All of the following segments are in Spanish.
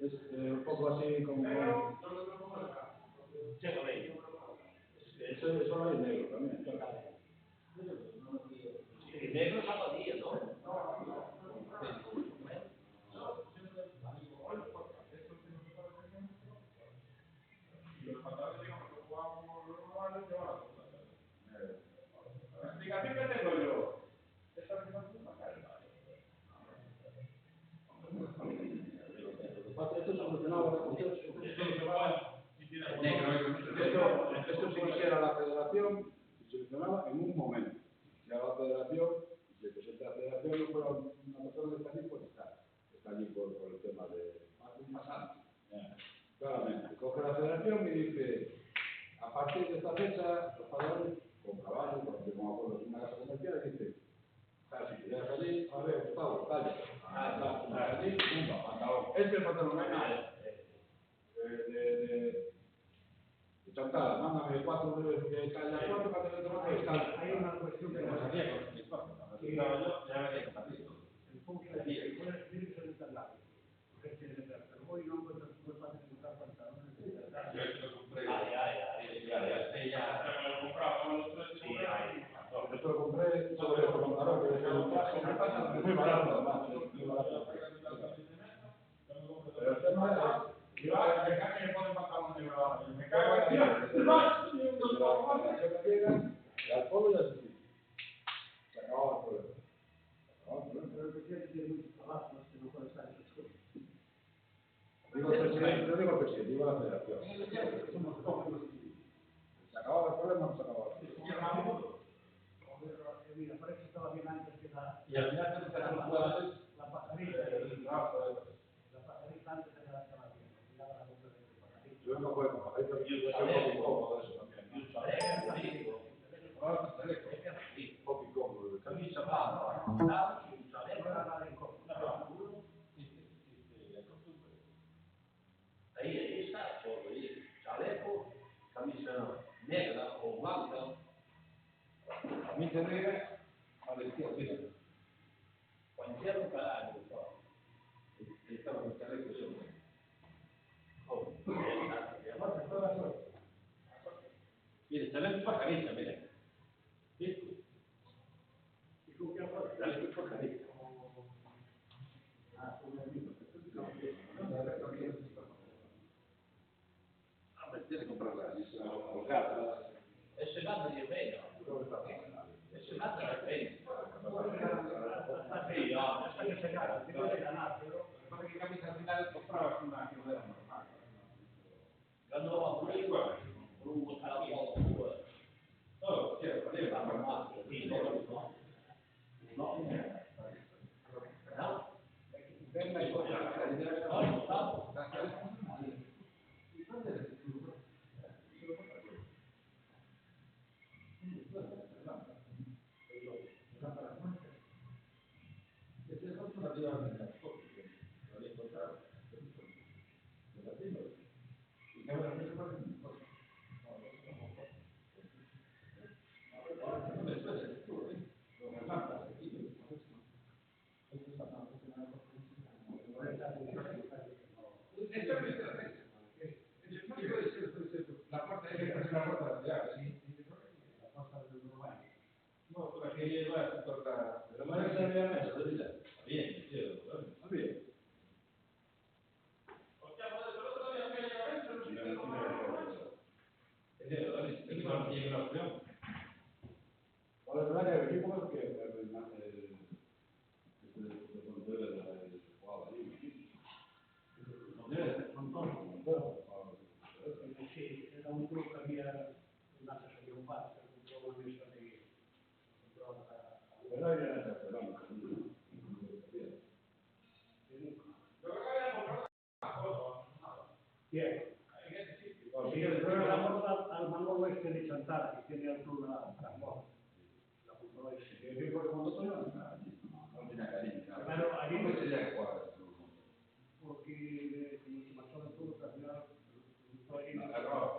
Es un poco así como... Eso lo hay negro también. Sí, negro es zapatilla, ¿no? La explicación que tengo yo. Esto solucionaba la cuestión. Esto si quisiera la federación, se solucionaba en un momento. Si a la federación, si el presidente de la federación no fuera una persona que está allí, pues está allí por el tema de pasar. Claramente, coge la federación y dice, a partir de esta fecha, los padres con trabajo, con acuerdos de una casa comercial, y dice, casi, llegas allí, a ver, Gustavo, talla. Allí, pumba, pantalón. Este es el pantalón, no hay nada. De chantada, mándame 4 de talla 4 para tener tomate de talla. Hay una cuestión que nos haría con el ya había capacito. El punto de tiene que ser internado. Pero hoy no puedes encontrar pantalones de internado. Yo esto lo compré. Ya. Lo compraba los tres. Sí, esto lo compré sobre el pantalón, que es un traje muy barato, además. Muy barato. Pero el tema es... Yo a la que me ponen pantalón negro ahora. Me cago en Dios. Y al pueblo ya se dice. Se acababa el problema. Pero el presidente tiene mucho trabajo, no se no puede estar en eso. Digo el presidente, no digo el presidente, digo la federación. Se acababa el problema, no se acababa el problema. Mira, por eso estaba bien antes que la... Y al final tenemos que hacer los jugadores la pajarita. La pajarita antes de la bien. Yo no puedo con pajarita, yo soy un poco incómodo de eso también. Un poco incómodo. Camisa blanca, un chaleco, nada de incómodo. Ahí está, todo ahí. Chaleco, camisa negra o blanca. Camisa negra a la izquierda. Cualquier carajo. Estaba con el chaleco yo. Mire, chaleco es pajarita, mire. ¿Sí? ¿Y con qué hago? Chaleco es pajarita. Tiene que comprarla, holgada. Ese nada de pena. Ese nada de pena. Sí, ya, está que se gana, tiene que ganar, pero Para que camisa al final comprabas una que no era normal. ganó a por un botado. No, quiero, No. Venga y coge la calidad. La puerta es la puerta lateral, sí. La puerta del Uruguay. No, para que lleva la puerta. Pero no es la mesa, de vida. Bien, quiero, está bien. Ahora, verdad que aquí como que Sí, era un club que había una asesoría un bar, que compró una mesa de... Bien. Sí, el programa al Manolo este de Chantada, que tiene el club la compró ese. Pero allí no se llega a jugar. Porque como se marchó el club, al final... Error.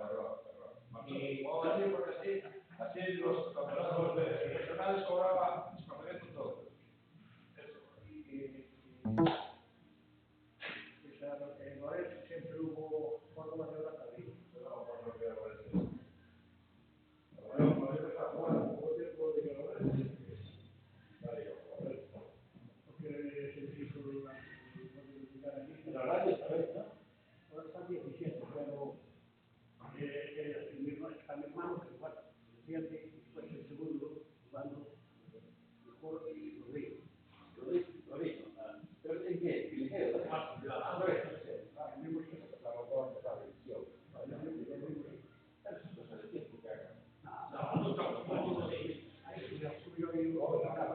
Así los campeonatos profesionales cobraban los campeonatos todos. Eso.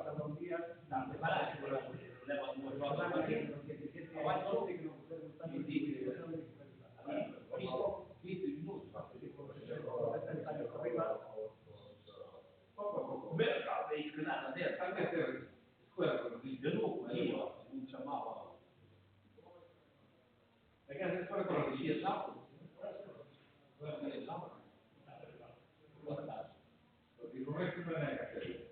pasado un día, No, prepararsi con la leva due cose così. Avanti, visto il muso. Come devi scusare a te? Anche se quello così. Io non chiamavo. Perché se quello Quello così. che sia sabato. Quello che sia sabato. Guarda. Perché come si fa neanche a te?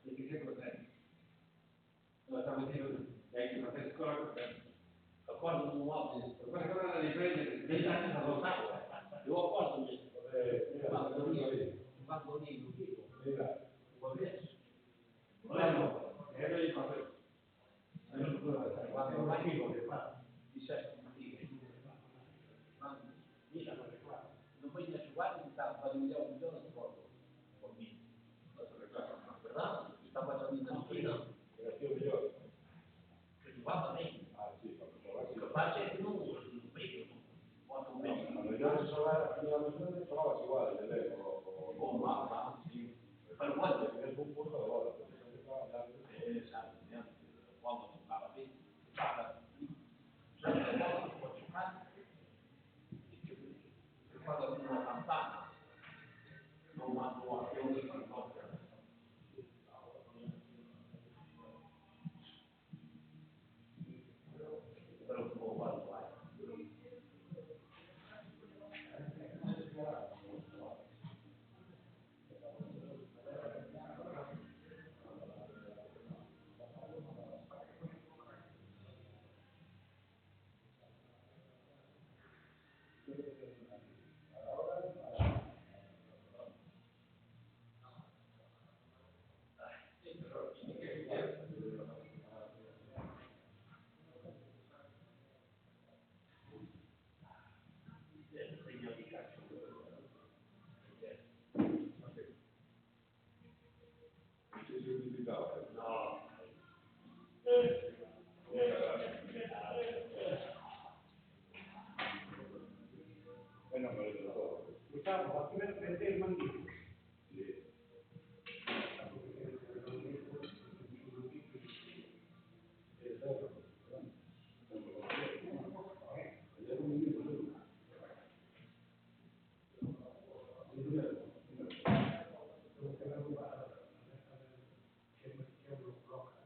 Perché che cos'è? Lo stavo dicendo, che ma se scuola cos'è? Quando non ho Per quale cosa devi prendere? 20 anni non lo sa. Io accordo mi quando io dico. Vuol dire? Quando vai di sesto mattina. Non puoi neanche guardare in campo, quando mi diamo un giorno scorso. Verdad? Sta facendo in mattina. Guarda bene. Lo faccio non vedo. Quando vedo. Oh mamma. Però guarda, esatto, quando toccava bene. Quando una campana non mando a più però può guardare. diciamo, a prendere il mandibolo.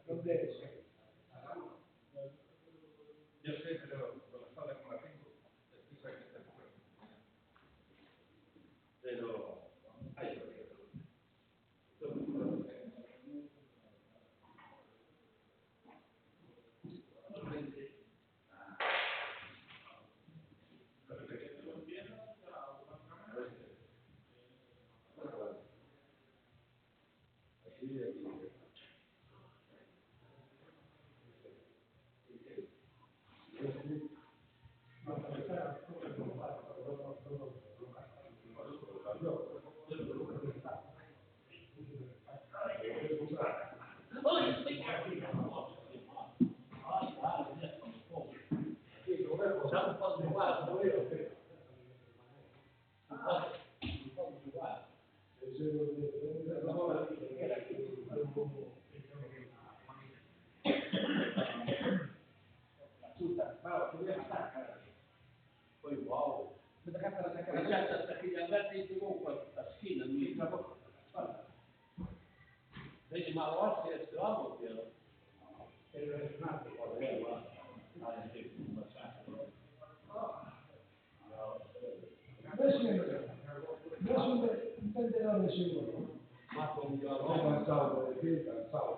Non deve essere. Io sempre con la strada come la tengo, è stessa che sta qui. Vedo, Poi wow. Perché gli avverti comunque a schiena mi vedi ma oggi è strano che Adesso intenderò le sue. ma con cansavo perché cansavo,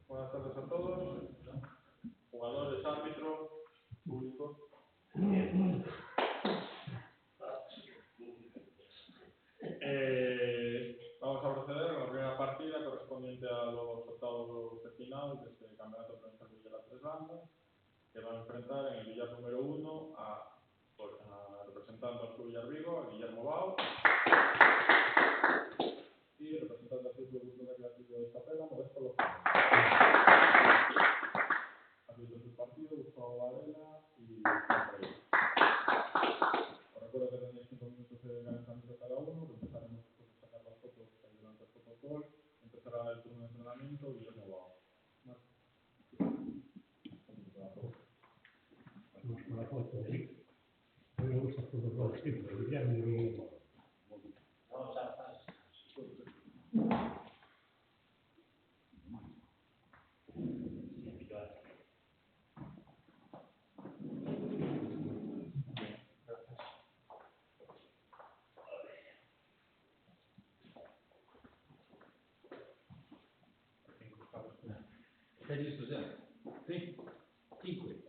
Buenas tardes a todos, jugadores, árbitros, público. Vamos a proceder a la primera partida correspondiente a los octavos de final de este campeonato provincial de Villar Tres Bandas, que van a enfrentar en el billar número 1 representando al Club Villar Vigo, a Guillermo Bao, y representando al Club Recreativo de Chapela, Modesto López. Árbitros del partido, Gustavo Varela y Juan Reyes. Os recuerdo que tenéis 5 minutos de calentamiento cada uno, que empezaremos después de sacar las fotos ahí delante del protocolo. Empezará el turno de entrenamiento Guillermo Bao. Con la foto, ¿sí? A mí me gusta el protocolo siempre, Guillermo y Guillermo. Vamos a pasar. Stai discussione? Sì. 5.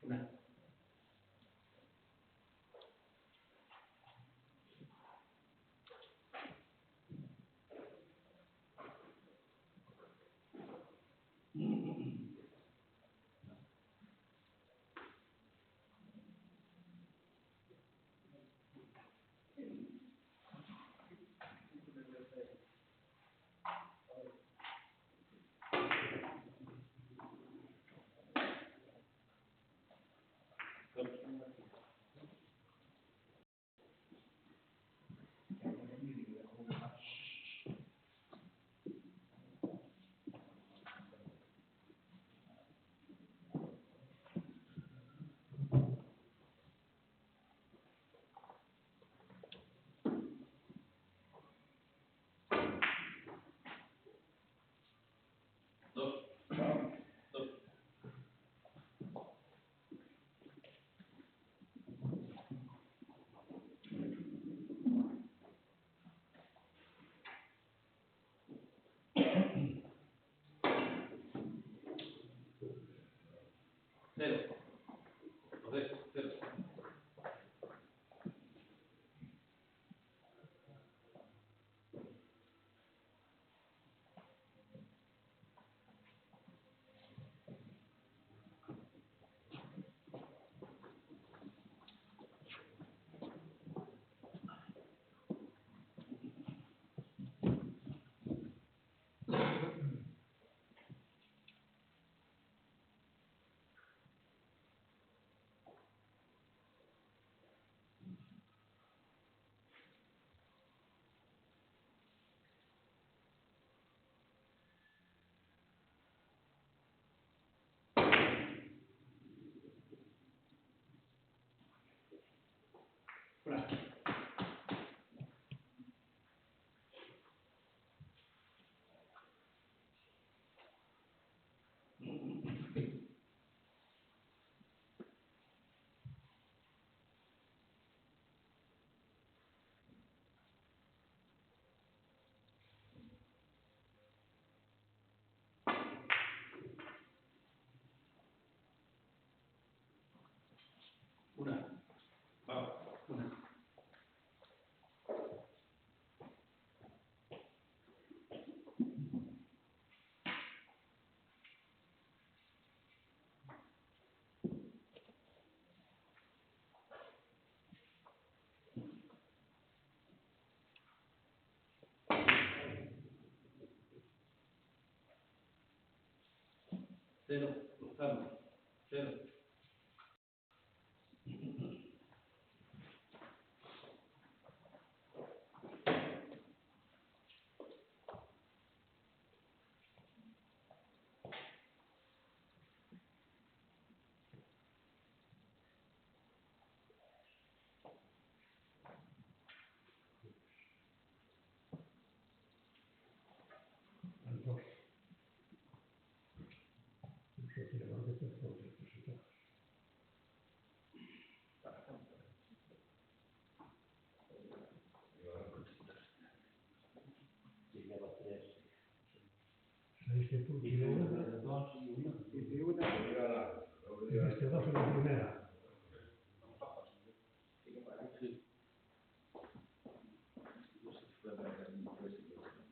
Una. Cero. Joder, cero. Una. Una. Vamos. Una. Cero. Cruzamos. Cero. Este dos en la primera.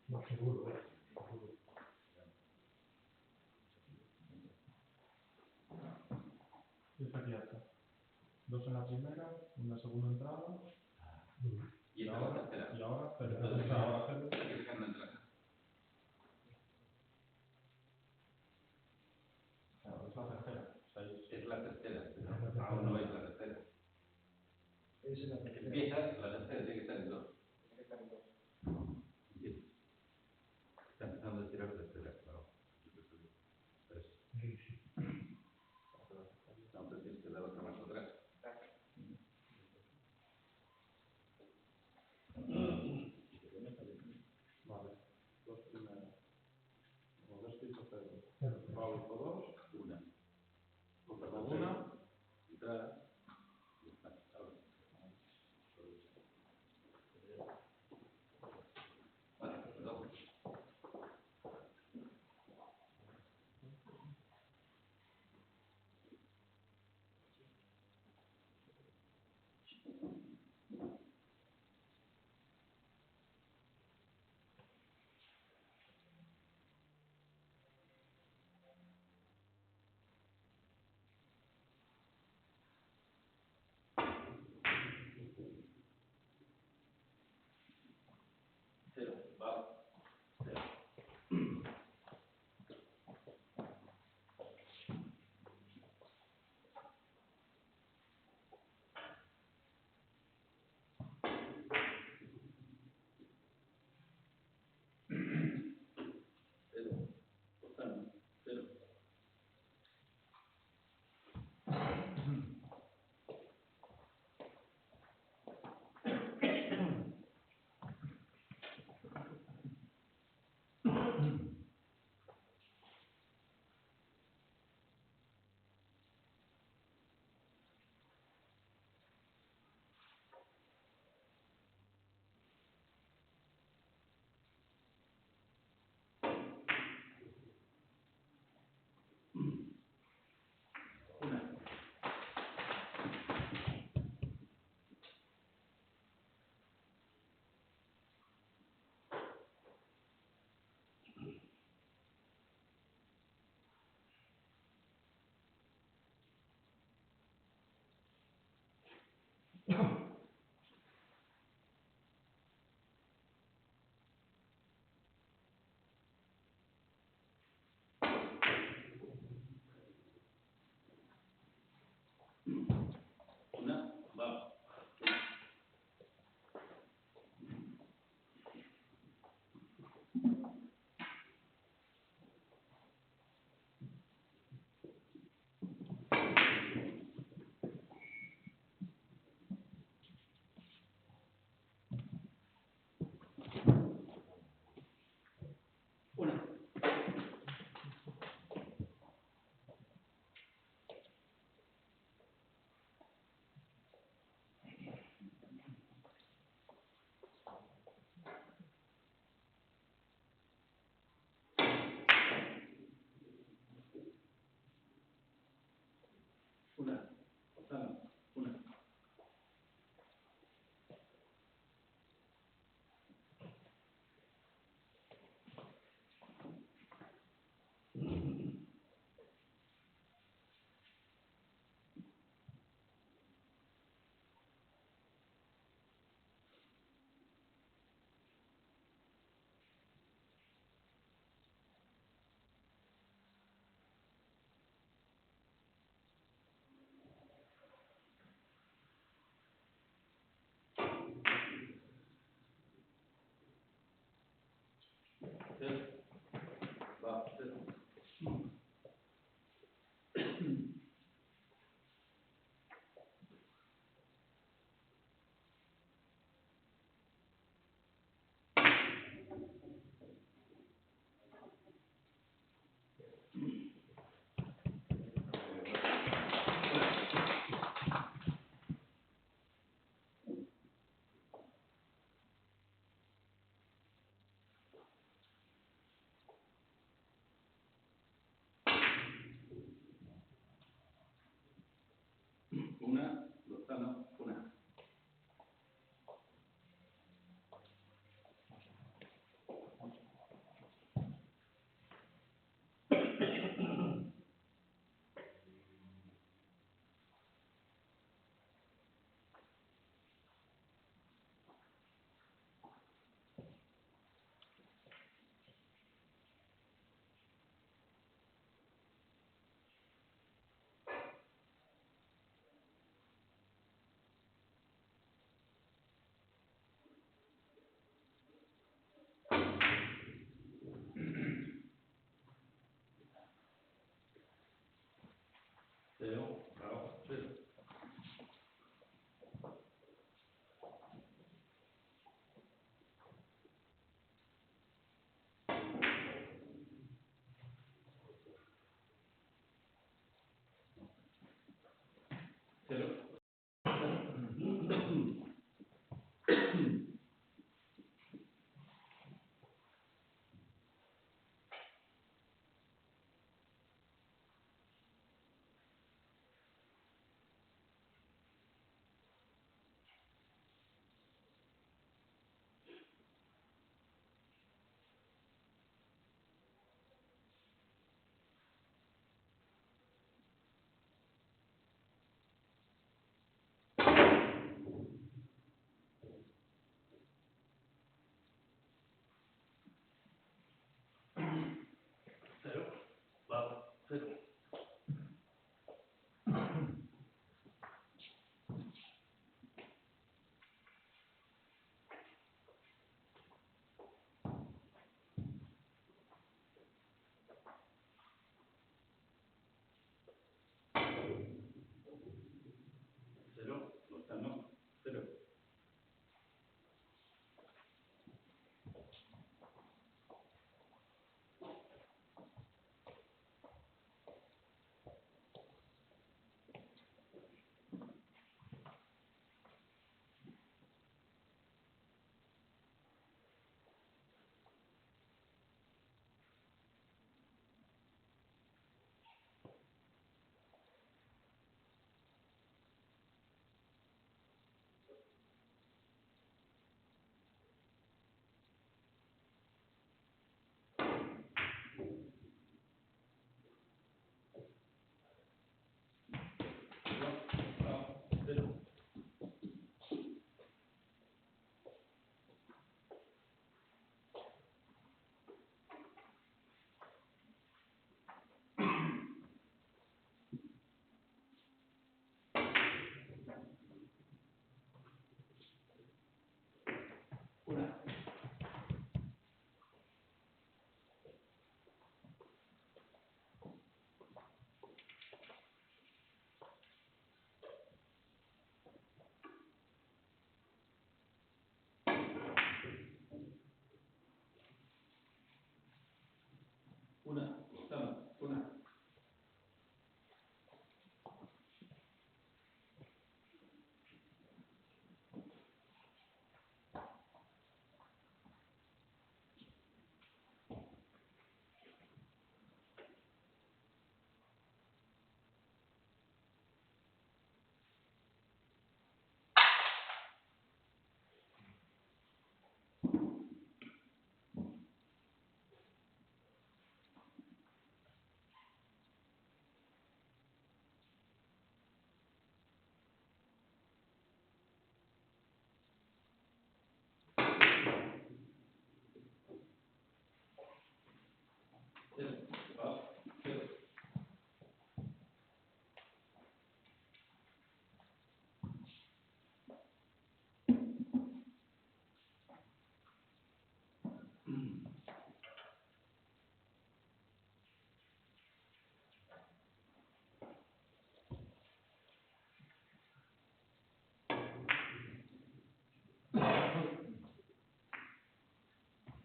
No, seguro, seguro. Esta aquí ya está. Dos en la primera, una segunda entrada. Y ahora la tercera. Y ahora cero. Entonces, Ahora cero. hay que dejar una entrada. Claro, es la tercera. Seis. Es la tercera, pero aún no es la tercera. Empieza la tercera, tiene que estar en dos. Sí. Está empezando a tirar la tercera, claro. Tres. No, pero tienes que dar otra más atrás. Vale. Dos primeras. Como ves que hizo cero. Pau hizo dos. Una. Perdón, una. Entrada. Y está. Ahora. Una, va. Una. Una. Una. Tres. Va. Tres. Una. Lozano. Una.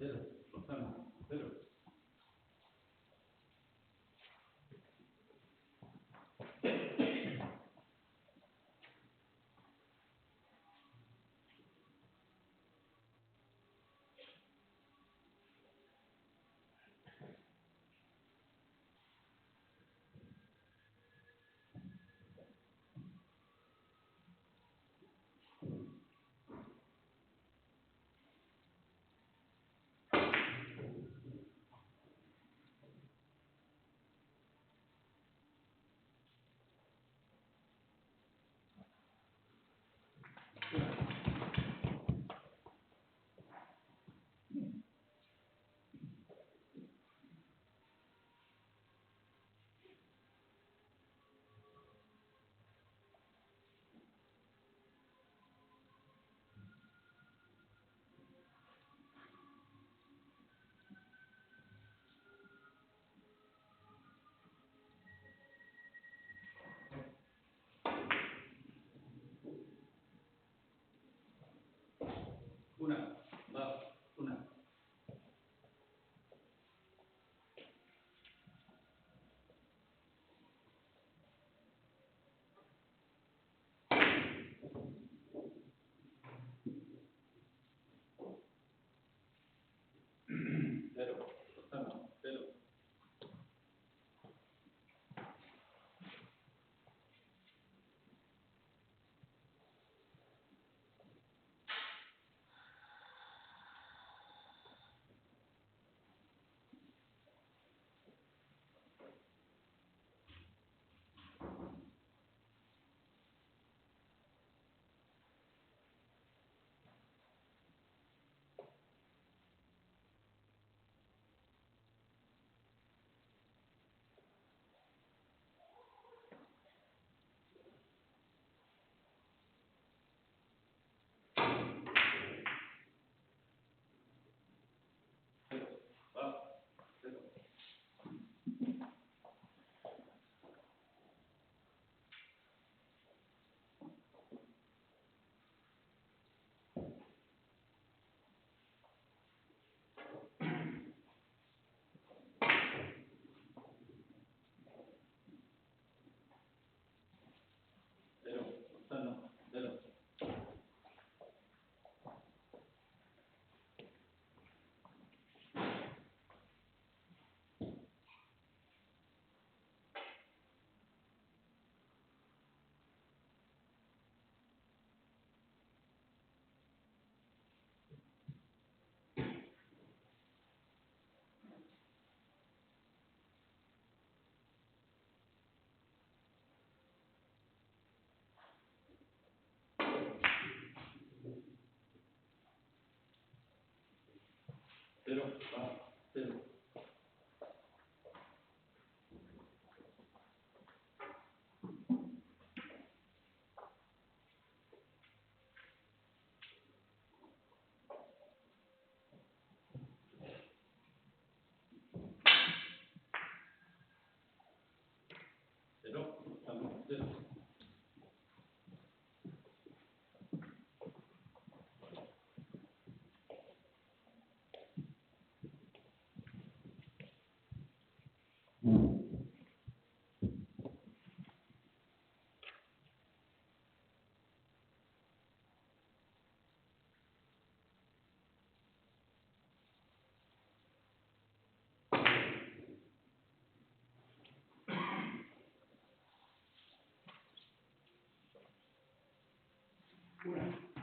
Cero. Lozano. Cero. Una, dos, una. Cero. Lozano. Cero. Cero. Lozano. Cero. Cero. Cero. Cero. Lozano. Cero. Una.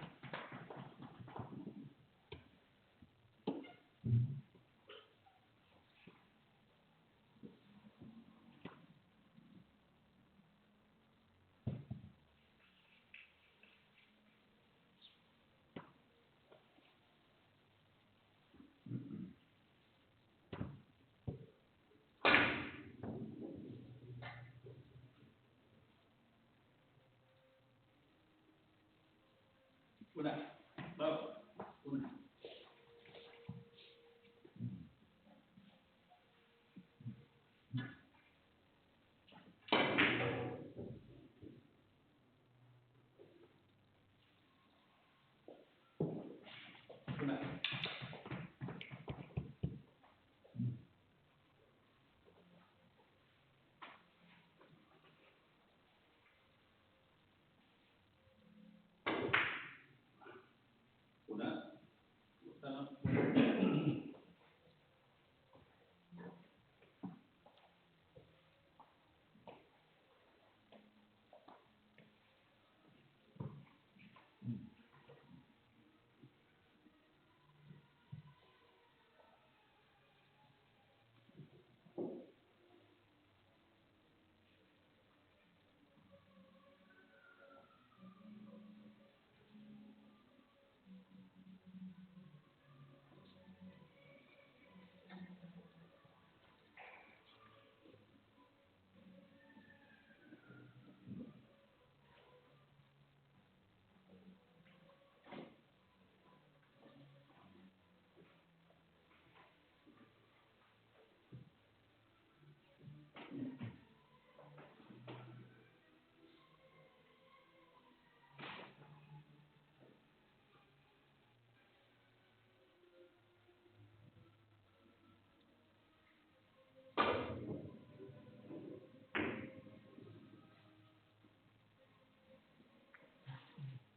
Una. Dos. Una. Una.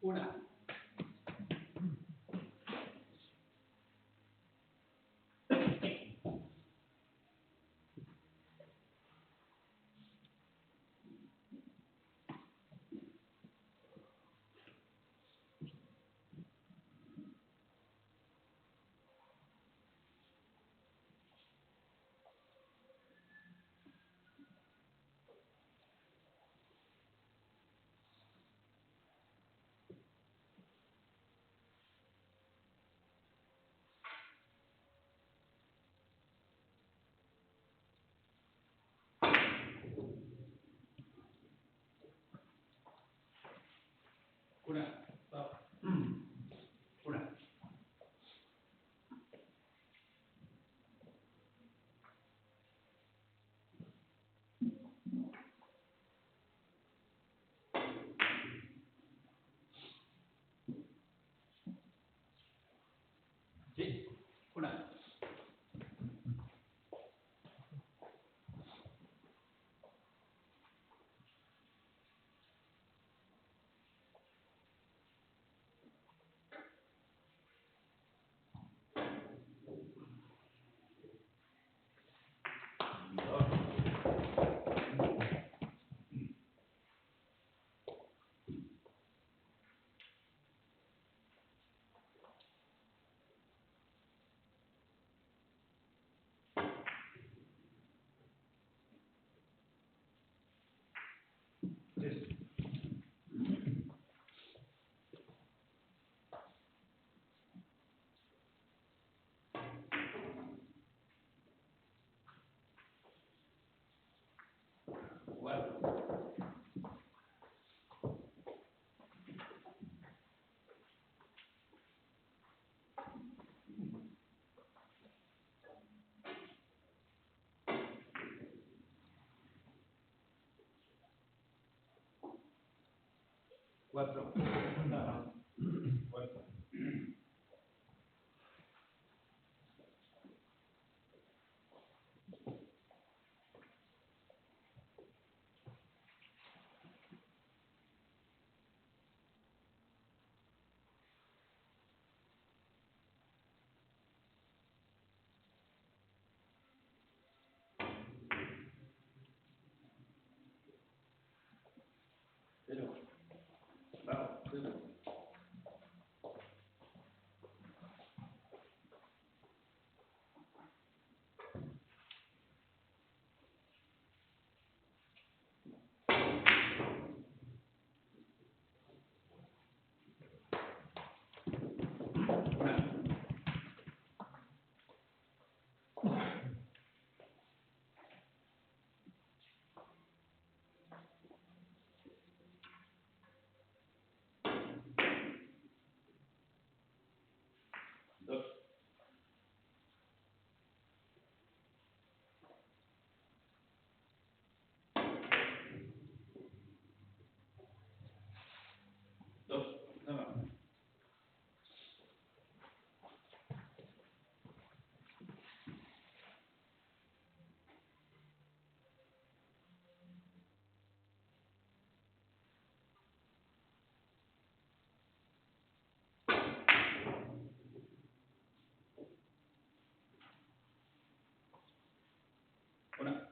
Una. Una. Stop. Una. Sì. Una. Yes. Cuatro. Cuatro. Cuenta. Cero. Bravo. Cero. Una. Dos. Dos. No. Una.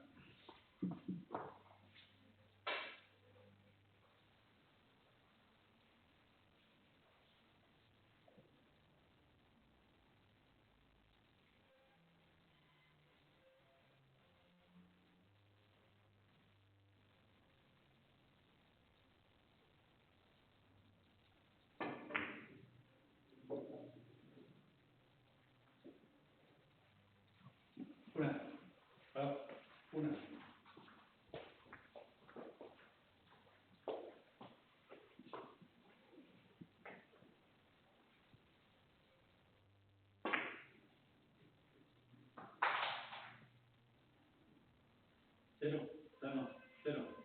Una. Bravo. Una. Cero. No. Cero.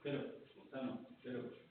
0, Lozano, 0.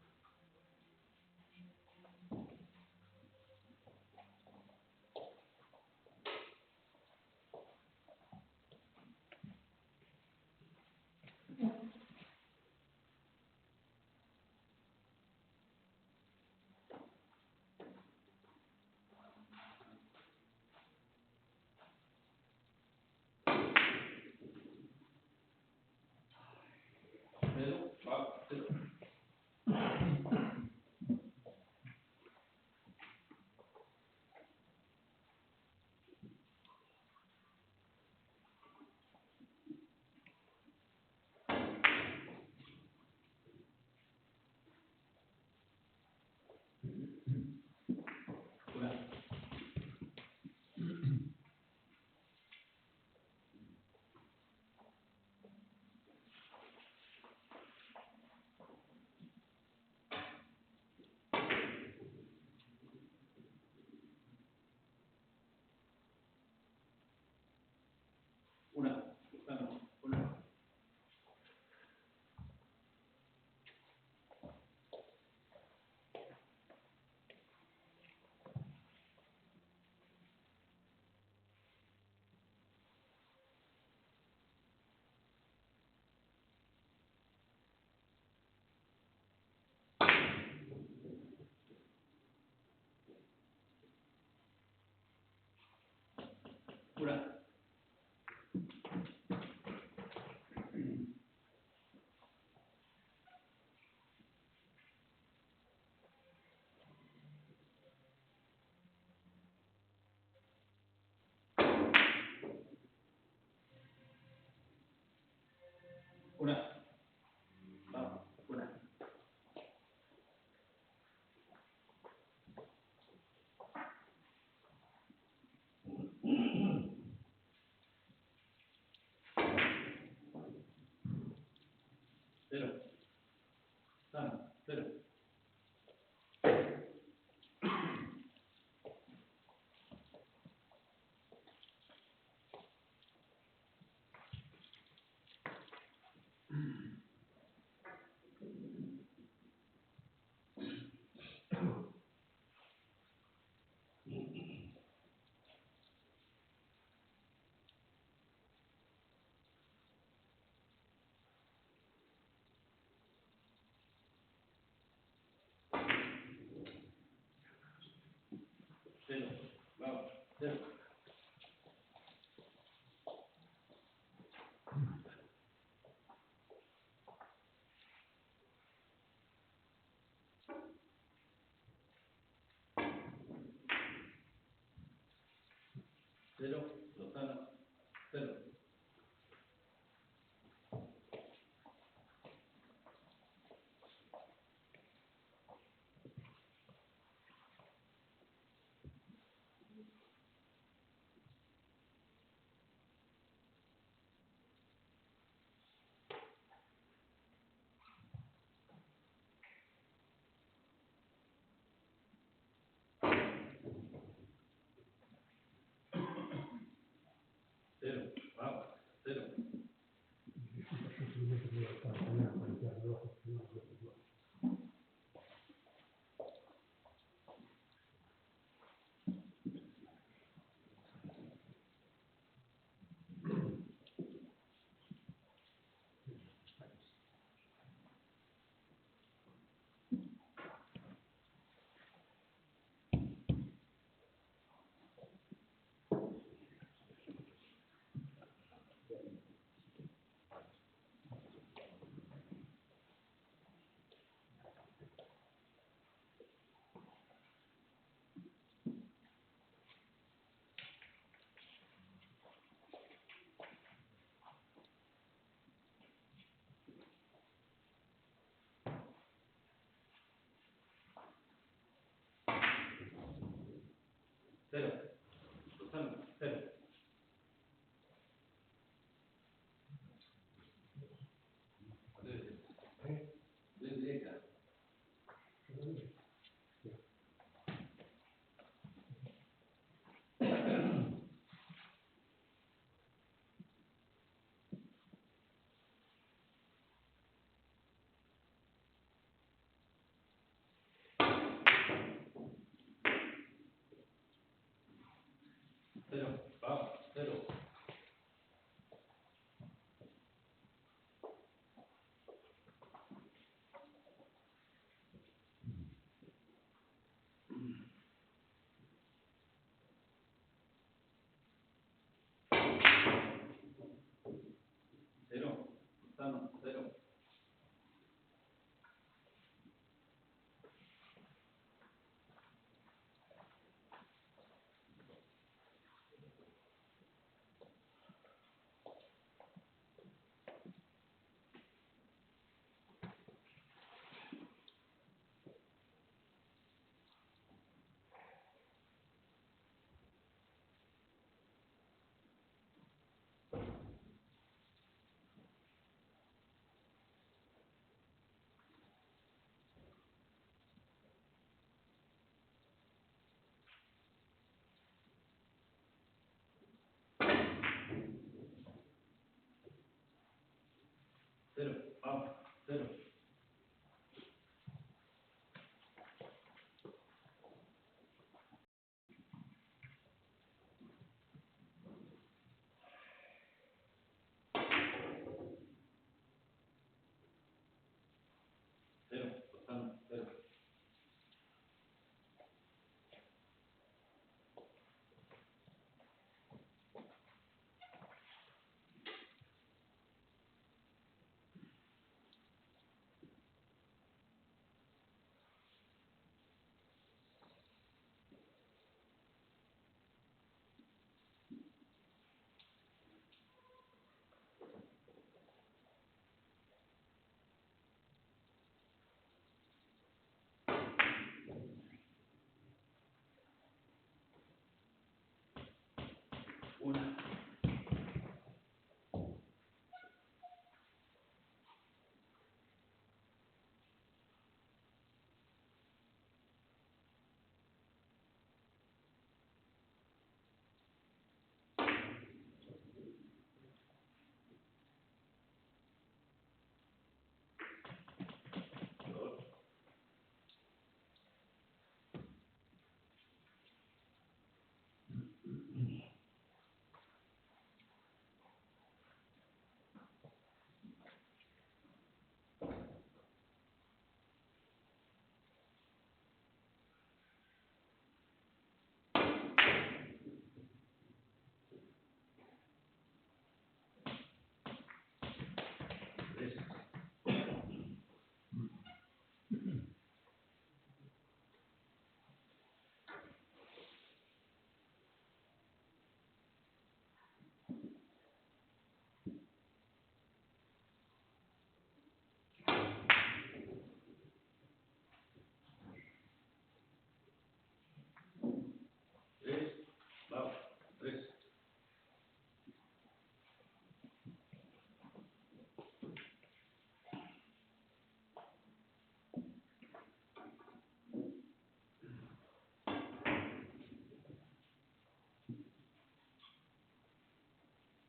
Una.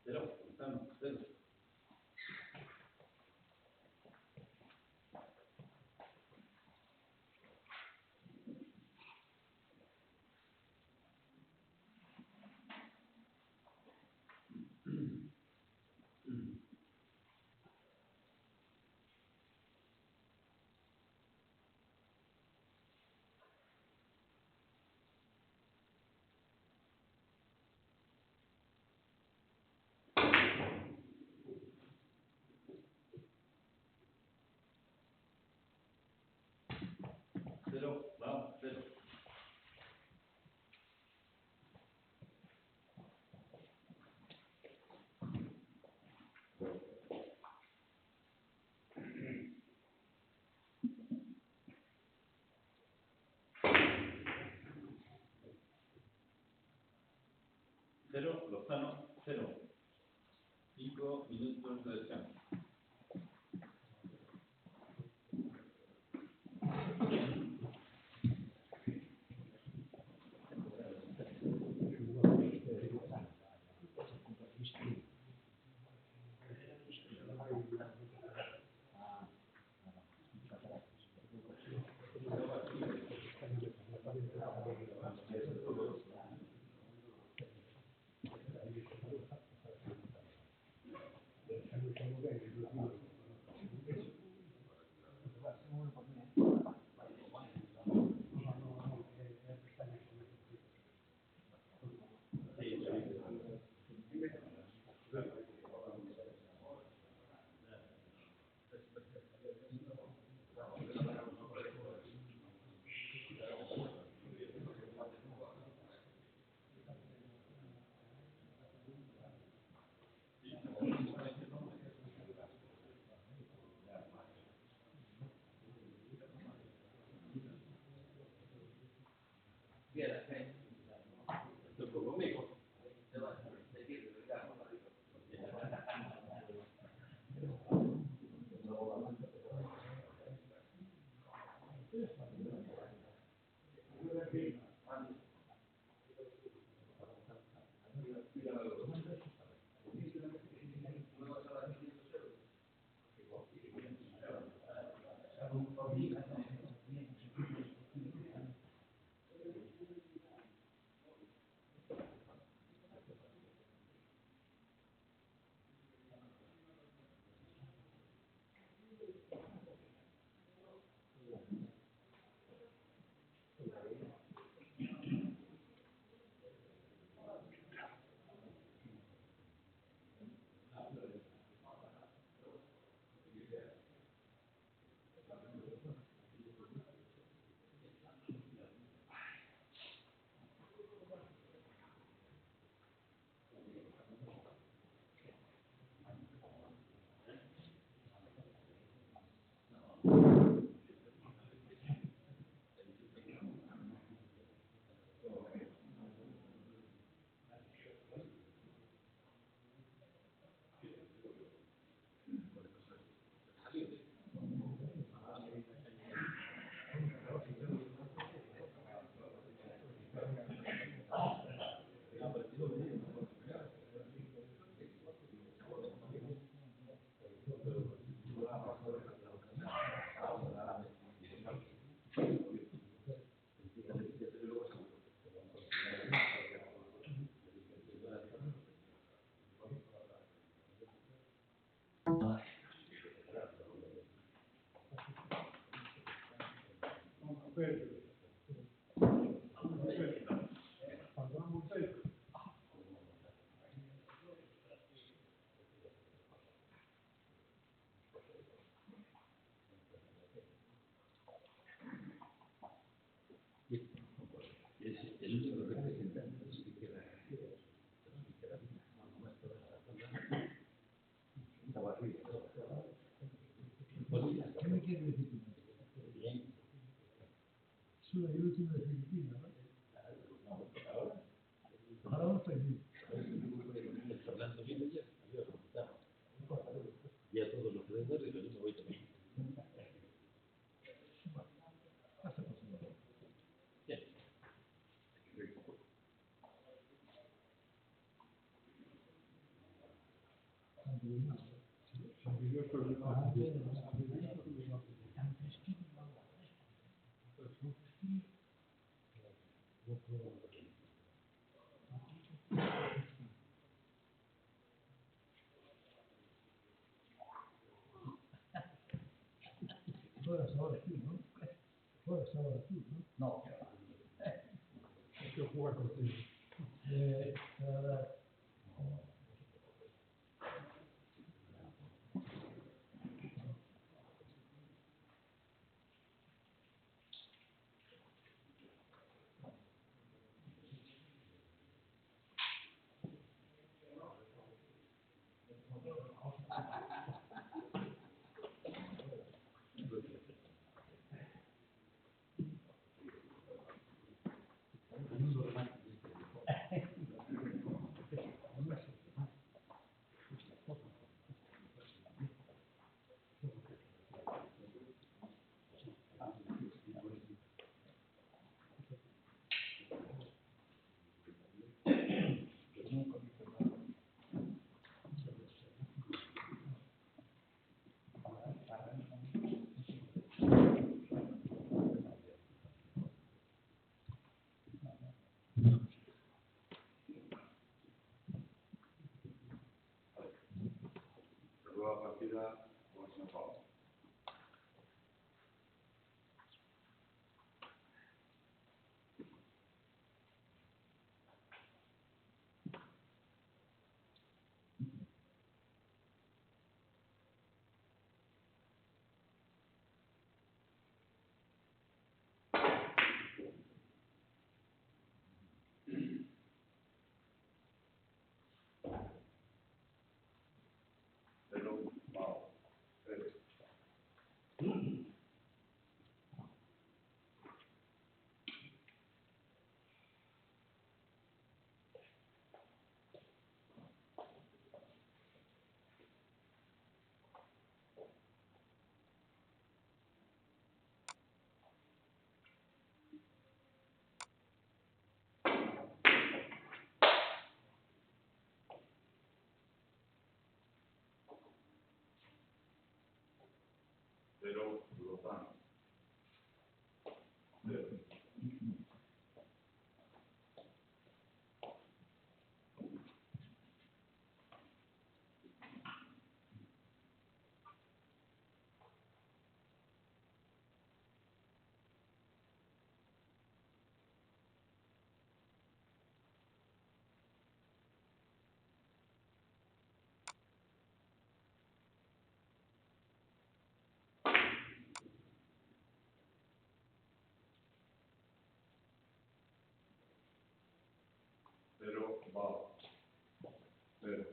Cero, Lozano, cero. Cero, vamos, cero. Cero, Lozano, cero. 5 minutos de descanso. El único representante que queda estaba arriba. ¿Qué me quieres decir? Bien. Soy el último de Filipinas, ¿no? Ahora no estoy bien. Fernando viene ya, adiós, y a todos los alrededores, yo me voy también. Todas ahora aquí, ¿no? Todas ahora aquí, ¿no? No. Hay que jugar contigo. Nueva partida con San Pablo. Pero Lozano. Pero Val. Pero.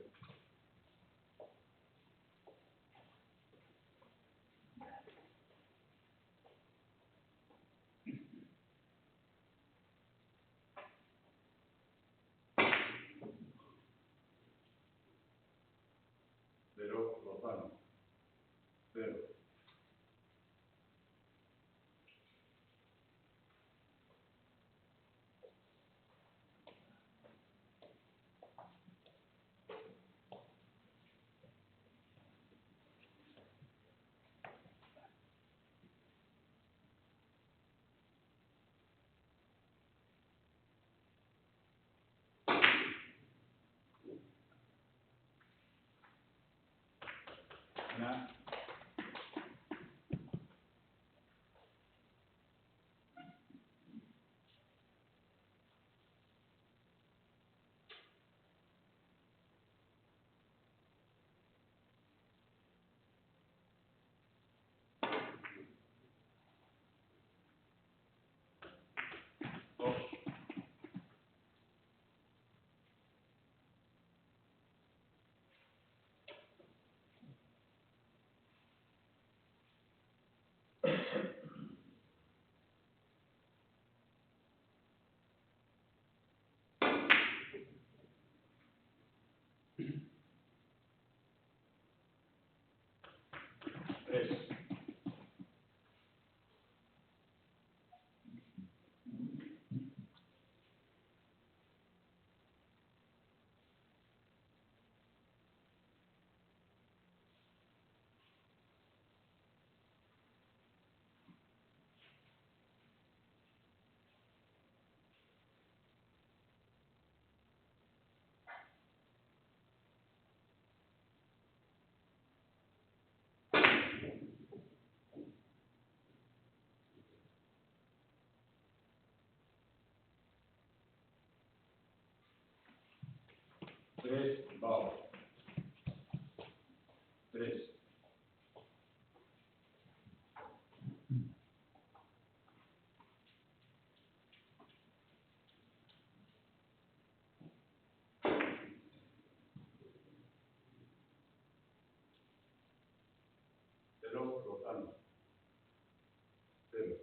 Pero Lozano. Pero. Marina. Tres. Tres, vamos. Tres. Cero, rotando. Cero.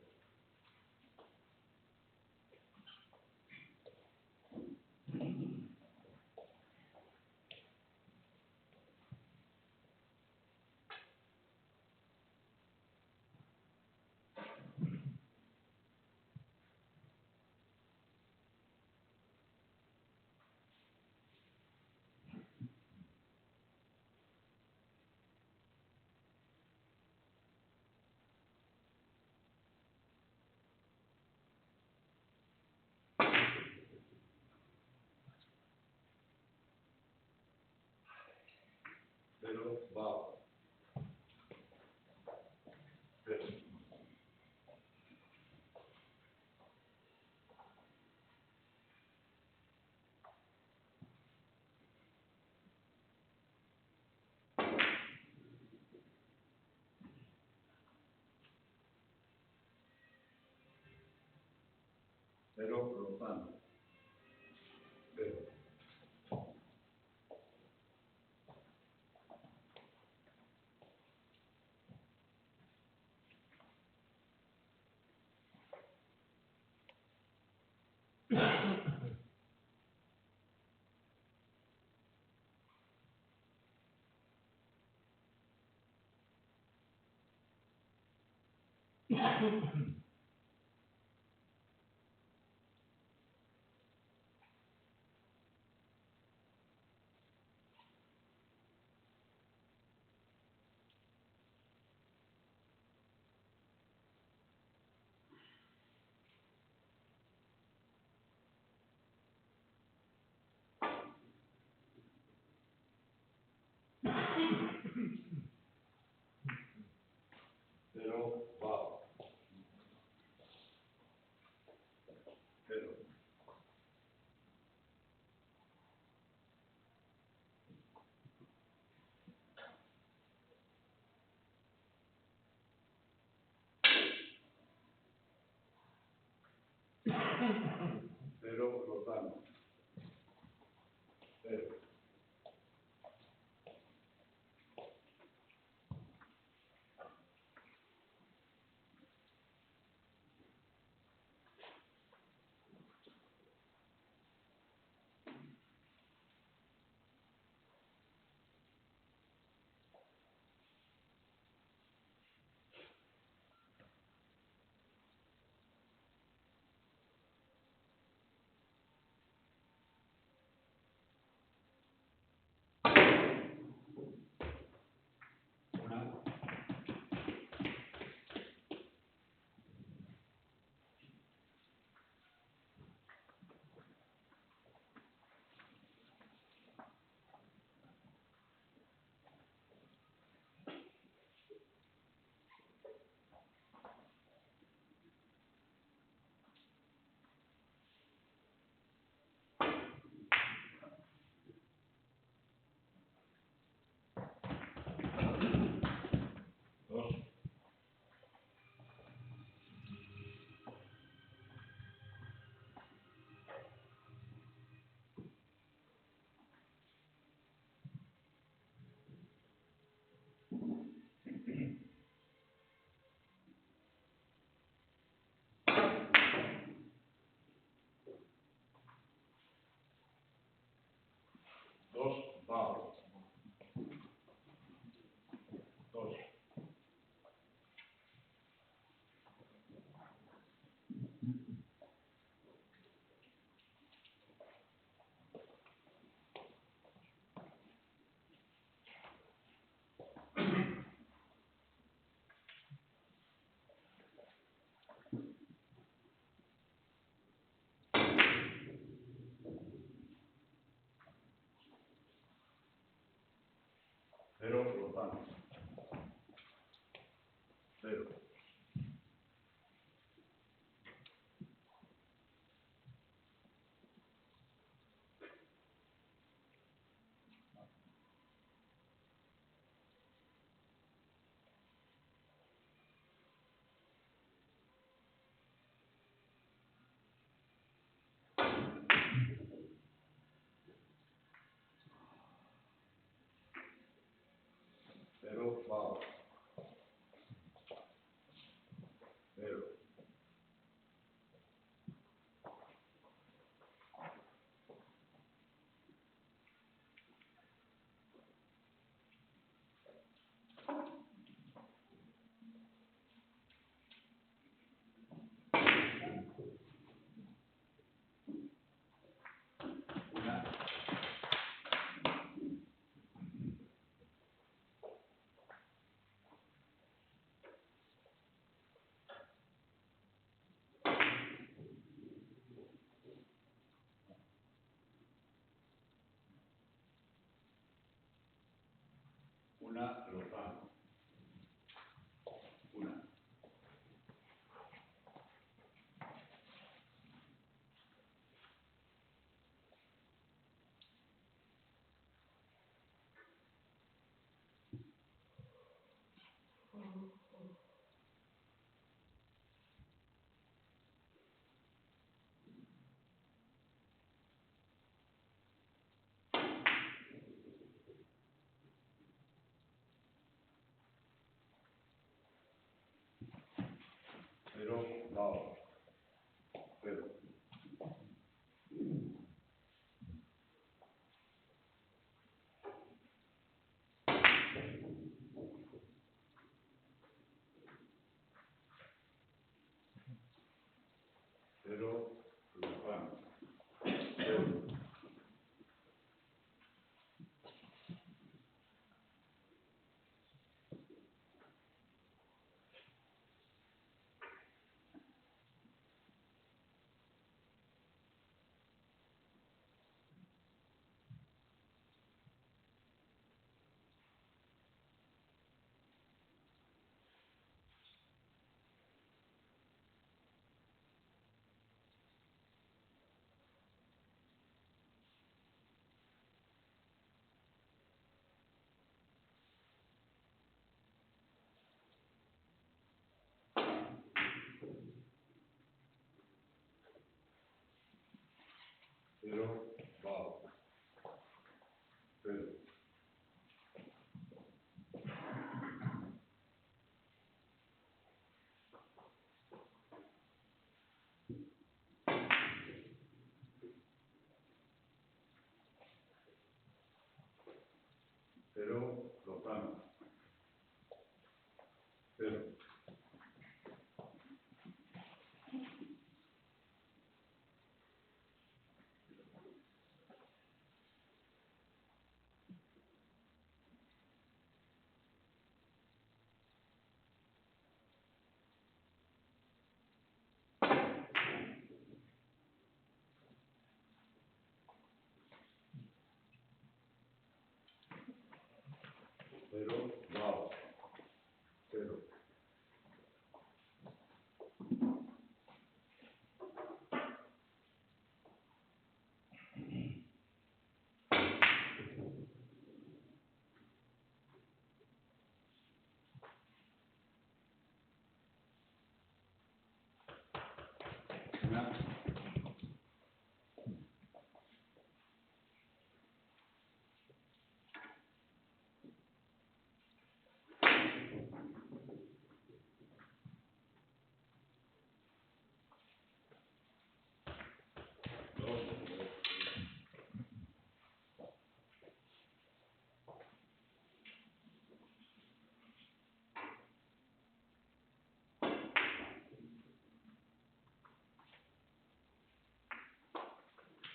Cero, vamos. Cero. Cero, rotando. Cero. Cero, vamos. Cero. Cero, rotando. Cero. Cero, Lozano. Cero. Cero, Pau. Cero. Una. Una, Lozano. Una. Cero, Pau. Cero. Cero, Lozano. Cero. Cero, Pau. Cero. Cero, Lozano. Cero. Cero, Pau. Cero. Una. Dos.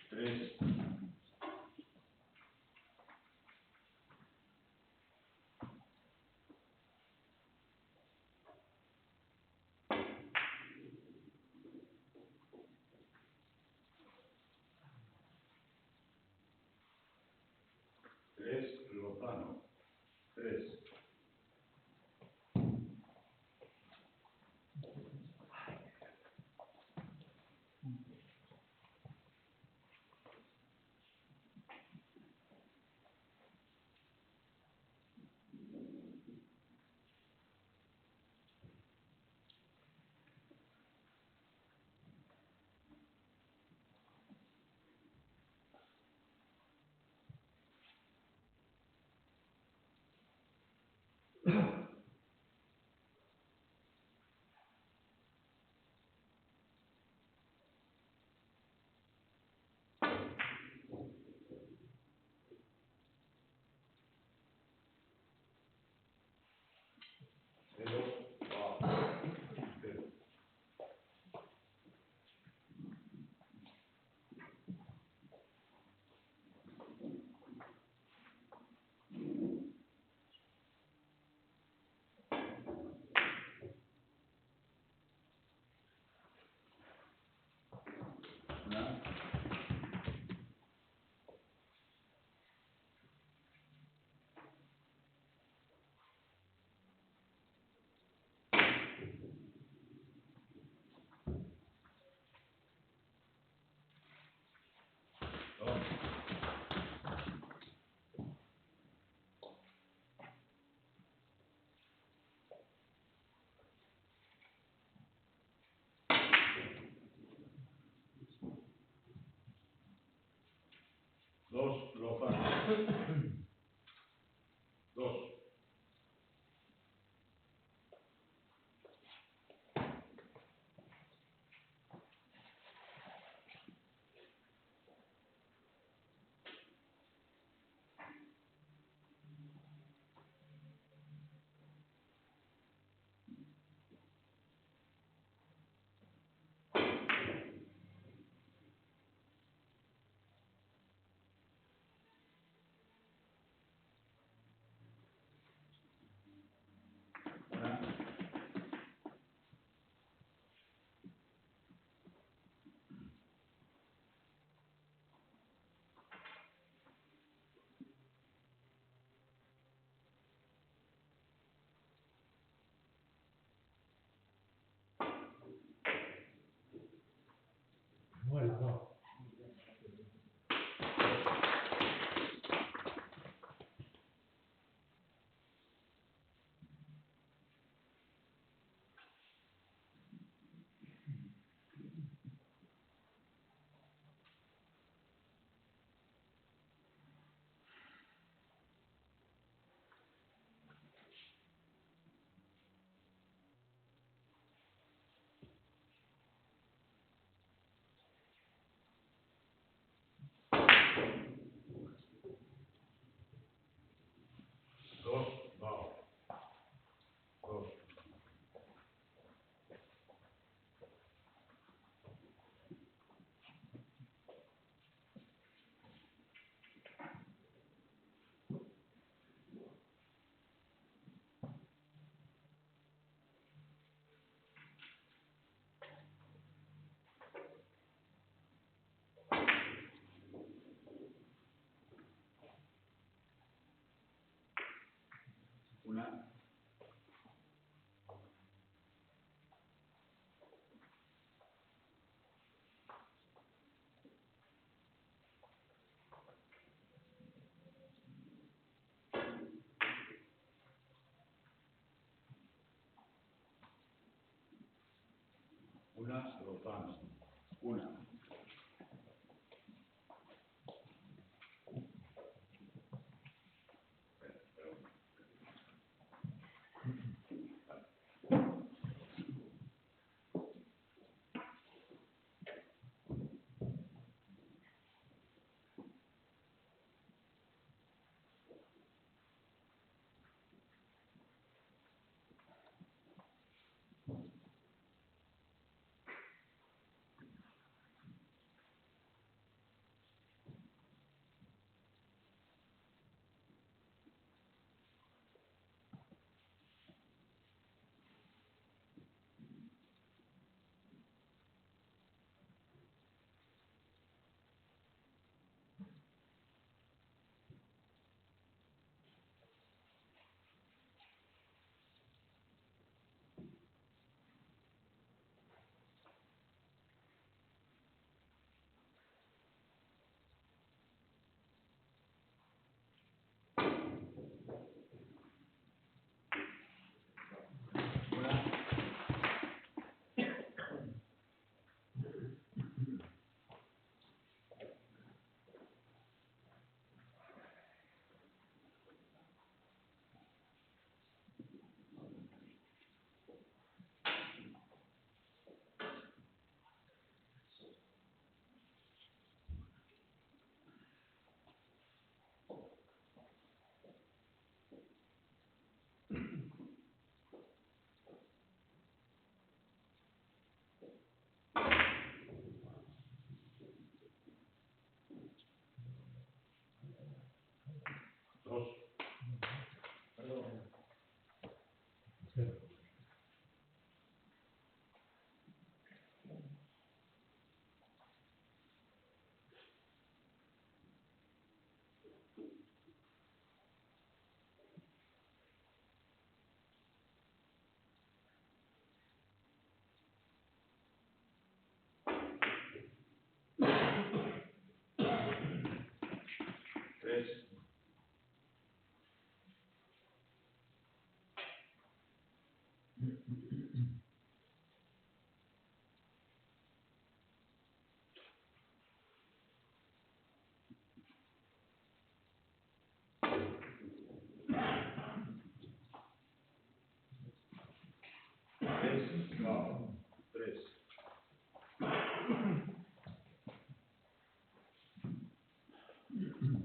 Tres. Tres, Lozano. 3. Dos, Lozano. 2. Bueno, no. Una. Una, Lozano. Una. Cero,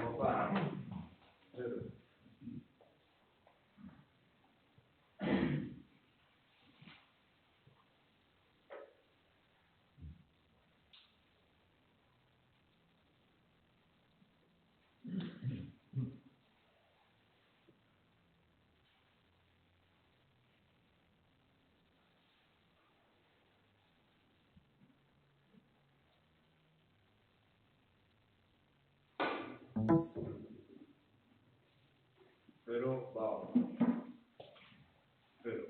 Lozano. Cero. Cero, Bao. Cero.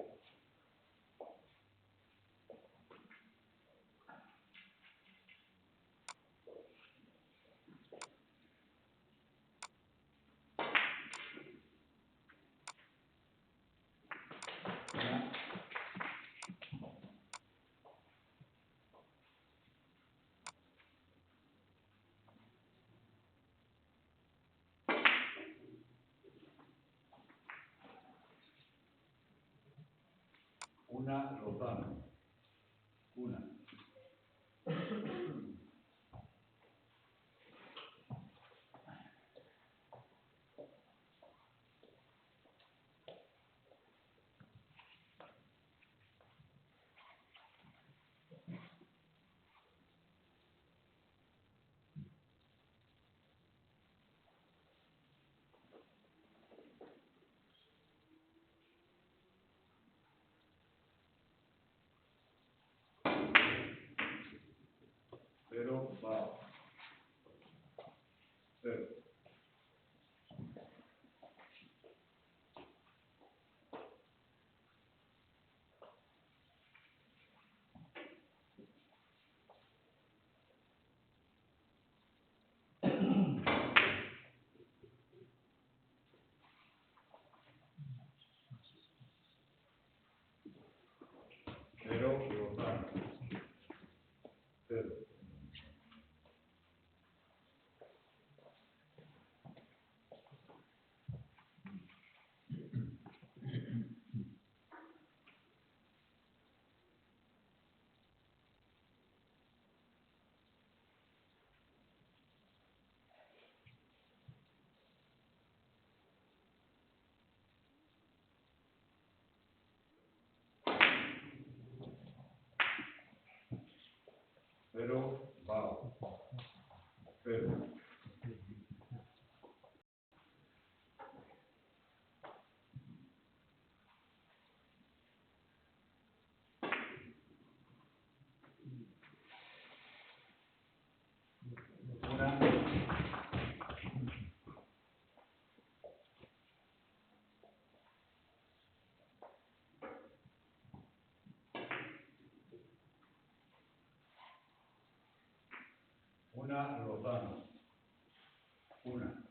Una, Lozano. Una. Cero, Bao. Cero. Cero, Lozano. Cero. Cero, Bao. Cero. Una. Una, Lozano. Una.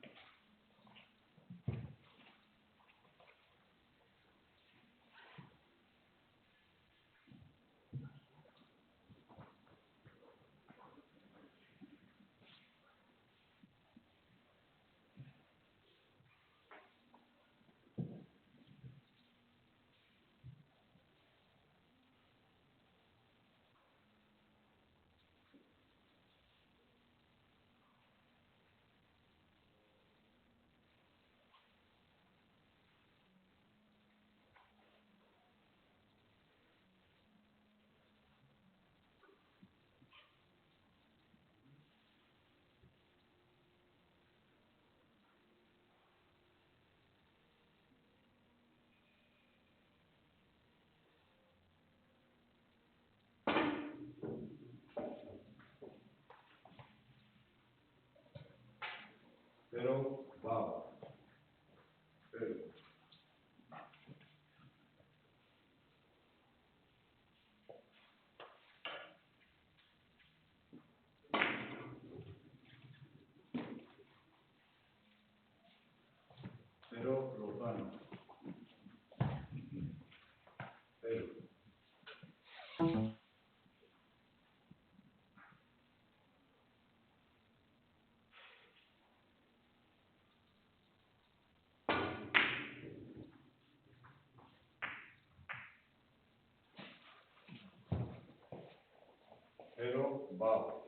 0, Bao.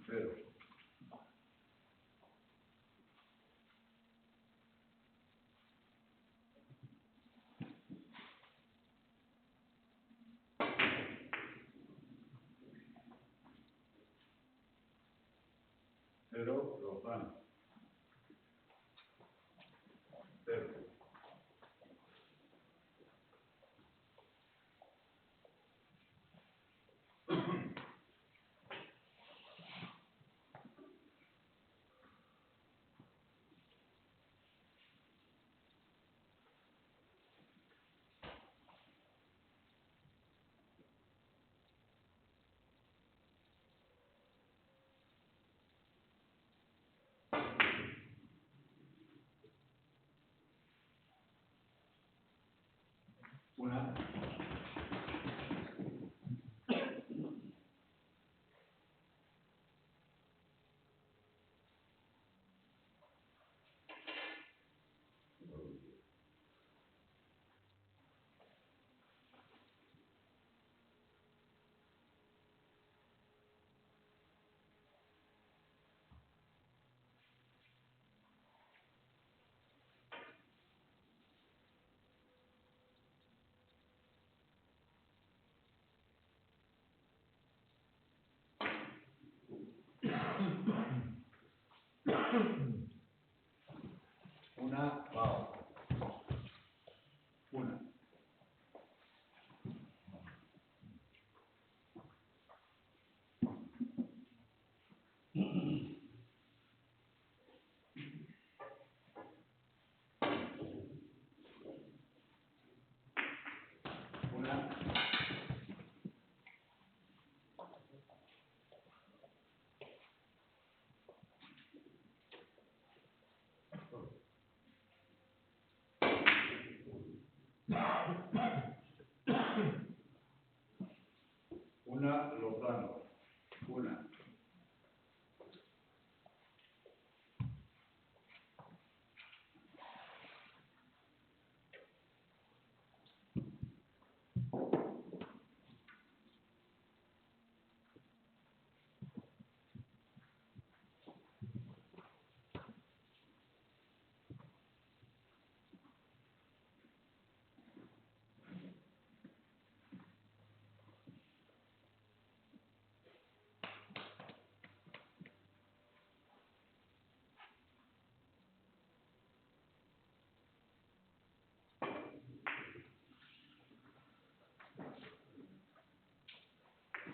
0. Cero, Lozano. 0. Una. Una, Bao. Una. Una. Una, Lozano. Una.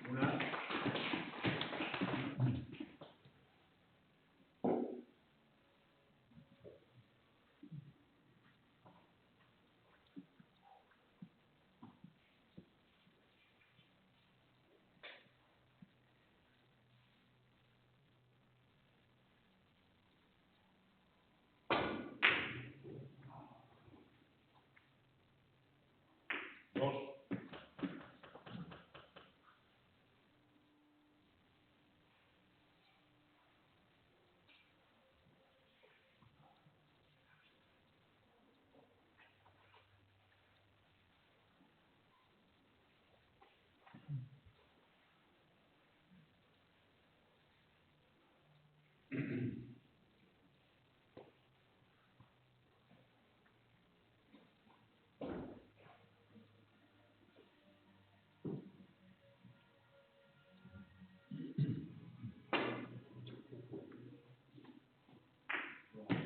Una. Dos.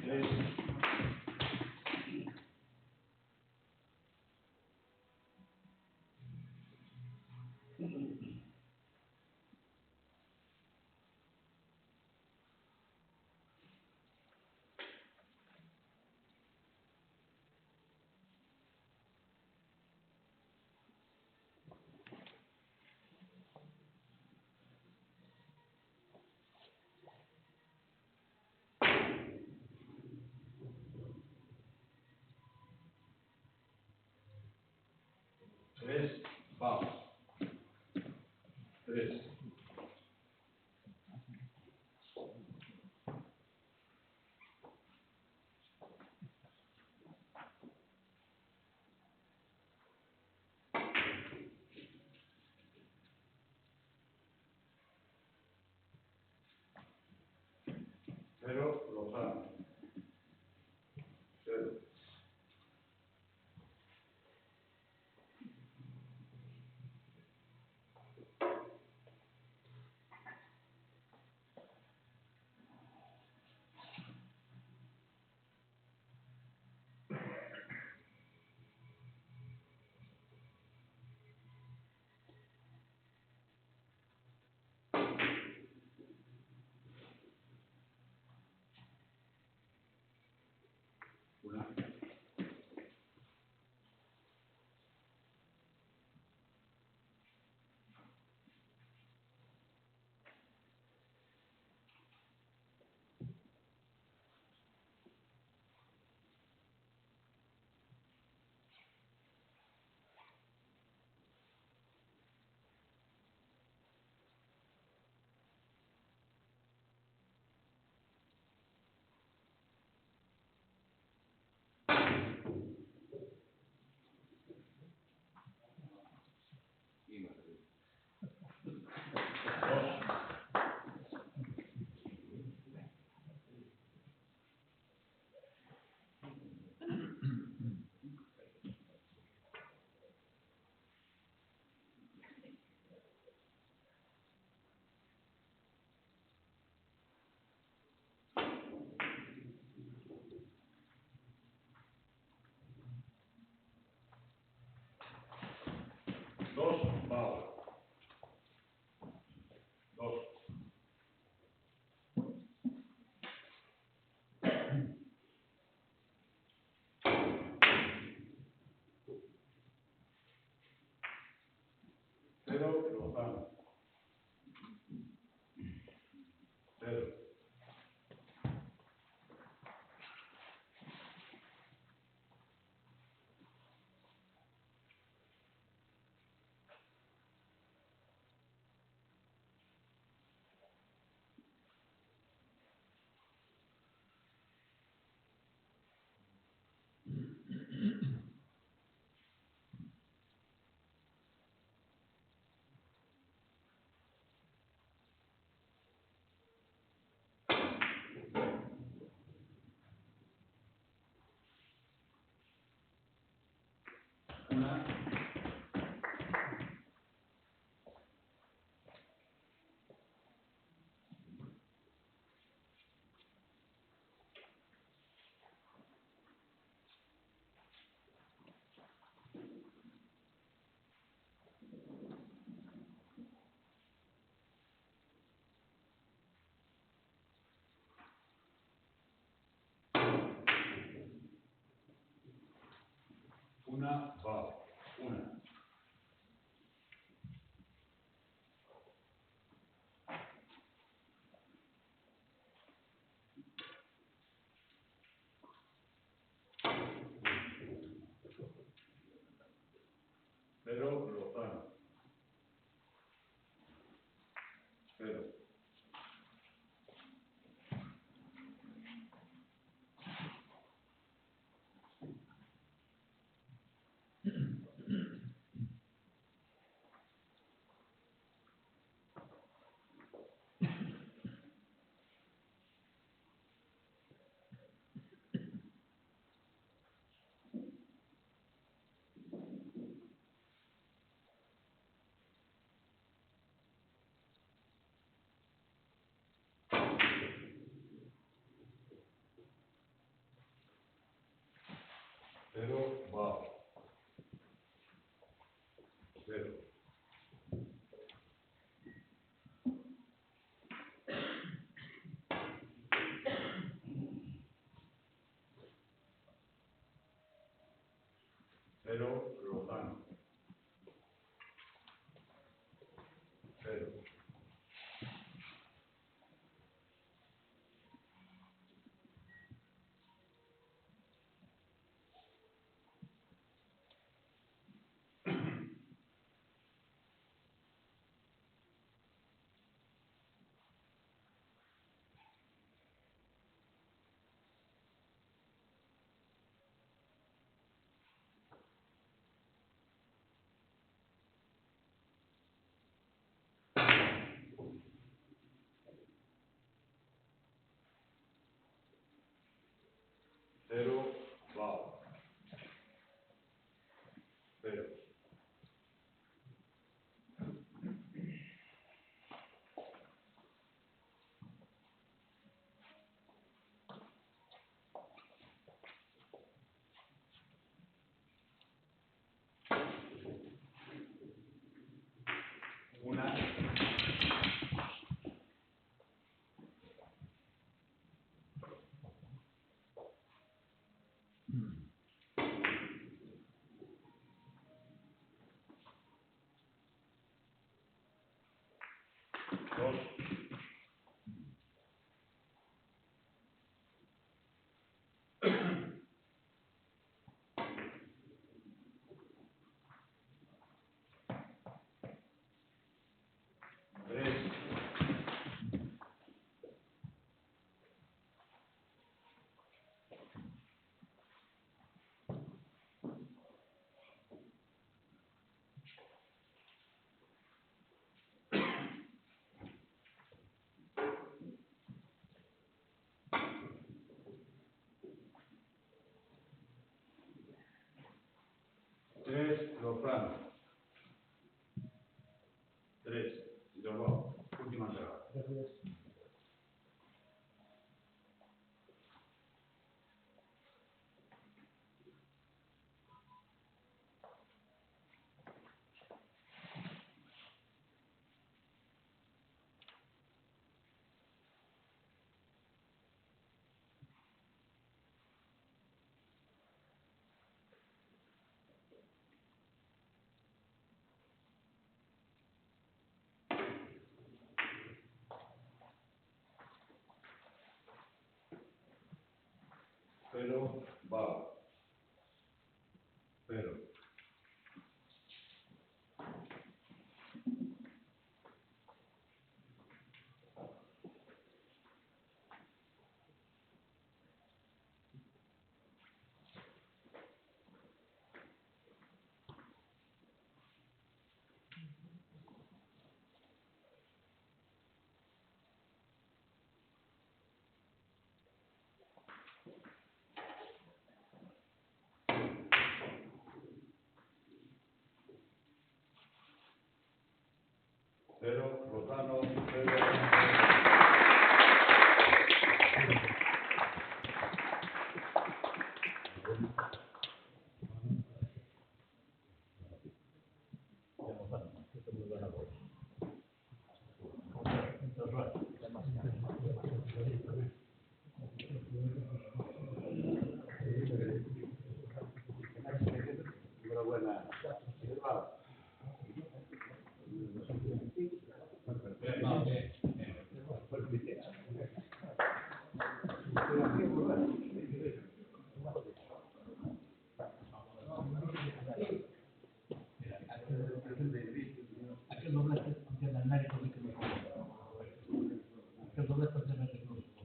Tres. Tres, Bao. Tres. Lozano. 0. Una. 1 va. 1. 0 Lozano. 0. 0 va. 0. 0 Lozano. 0. 0 va. 0. 1. 2. 3. 3 Lozano. 3. Bilbao. Última entrada. Gracias. pero va. Pero. Cero, Lozano, enhorabuena. Aquel doblete tiene el mérito de que me aquel doblete tiene el mérito de que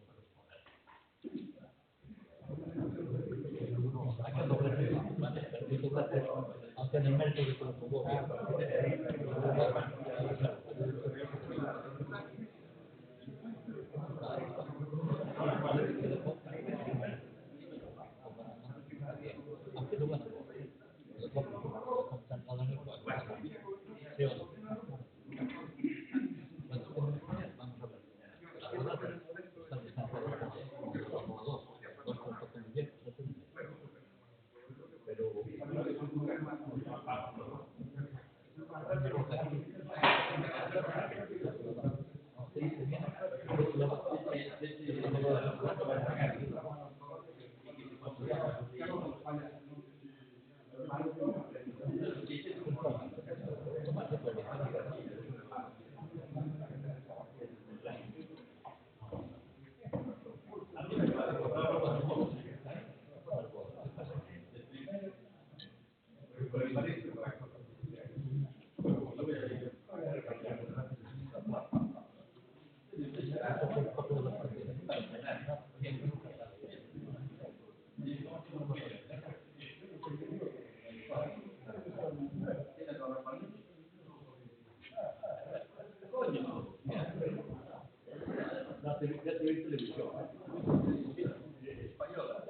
aquel doblete tiene el mérito de que lo jugó bien. Televisión española.